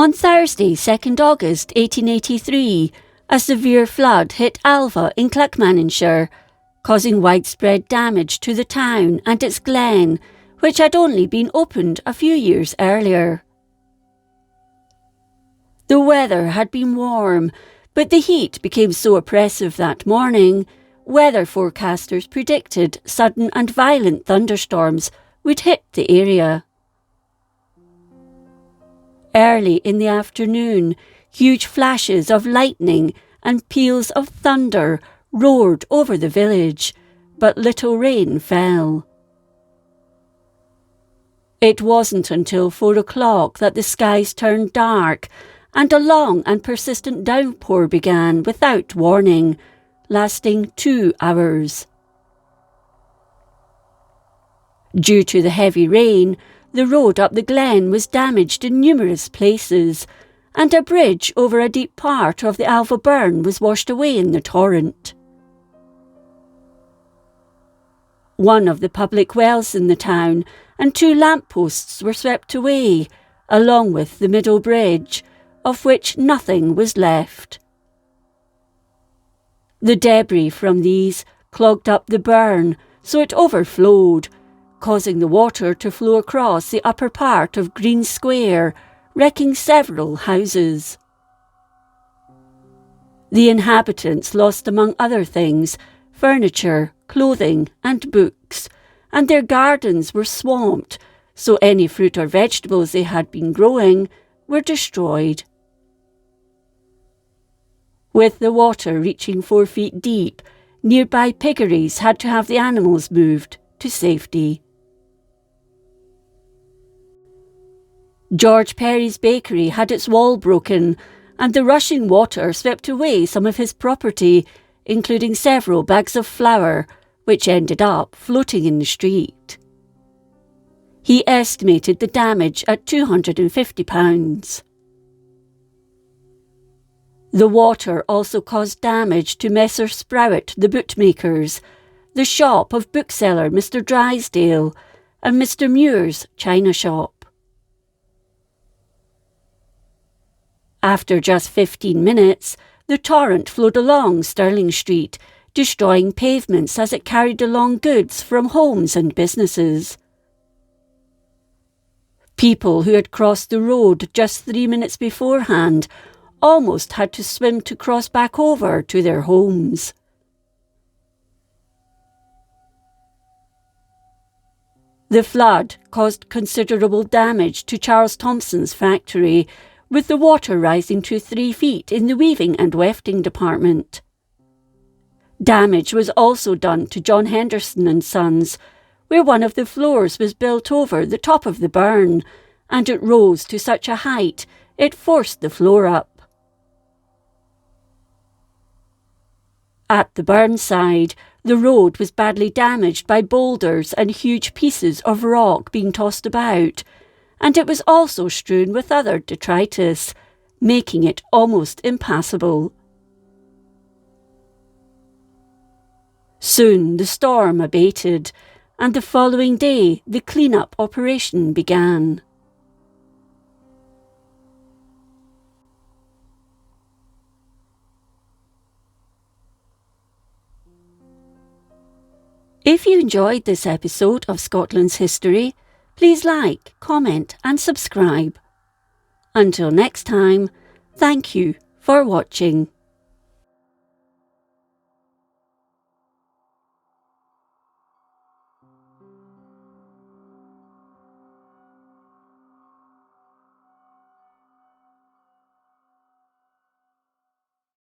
On Thursday, 2nd August 1883, a severe flood hit Alva in Clackmannanshire, causing widespread damage to the town and its glen, which had only been opened a few years earlier. The weather had been warm, but the heat became so oppressive that morning, weather forecasters predicted sudden and violent thunderstorms would hit the area. Early in the afternoon, huge flashes of lightning and peals of thunder roared over the village, but little rain fell. It wasn't until 4 o'clock that the skies turned dark and a long and persistent downpour began without warning, lasting 2 hours. Due to the heavy rain, the road up the glen was damaged in numerous places, and a bridge over a deep part of the Alva burn was washed away in the torrent. One of the public wells in the town and 2 lampposts were swept away, along with the middle bridge, of which nothing was left. The debris from these clogged up the burn, so it overflowed, causing the water to flow across the upper part of Green Square, wrecking several houses. The inhabitants lost, among other things, furniture, clothing and books, and their gardens were swamped, so any fruit or vegetables they had been growing were destroyed. With the water reaching 4 feet deep, nearby piggeries had to have the animals moved to safety. George Perry's bakery had its wall broken, and the rushing water swept away some of his property, including several bags of flour, which ended up floating in the street. He estimated the damage at £250. The water also caused damage to Messrs Sprout the bootmakers, the shop of bookseller Mr Drysdale, and Mr Muir's china shop. After just 15 minutes, the torrent flowed along Stirling Street, destroying pavements as it carried along goods from homes and businesses. People who had crossed the road just 3 minutes beforehand almost had to swim to cross back over to their homes. The flood caused considerable damage to Charles Thompson's factory, with the water rising to 3 feet in the weaving and wefting department. Damage was also done to John Henderson and Sons, where one of the floors was built over the top of the burn, and it rose to such a height it forced the floor up. At the burn side, the road was badly damaged by boulders and huge pieces of rock being tossed about, and it was also strewn with other detritus, making it almost impassable. Soon the storm abated, and the following day the clean-up operation began. If you enjoyed this episode of Scotland's History, please like, comment and subscribe. Until next time, thank you for watching.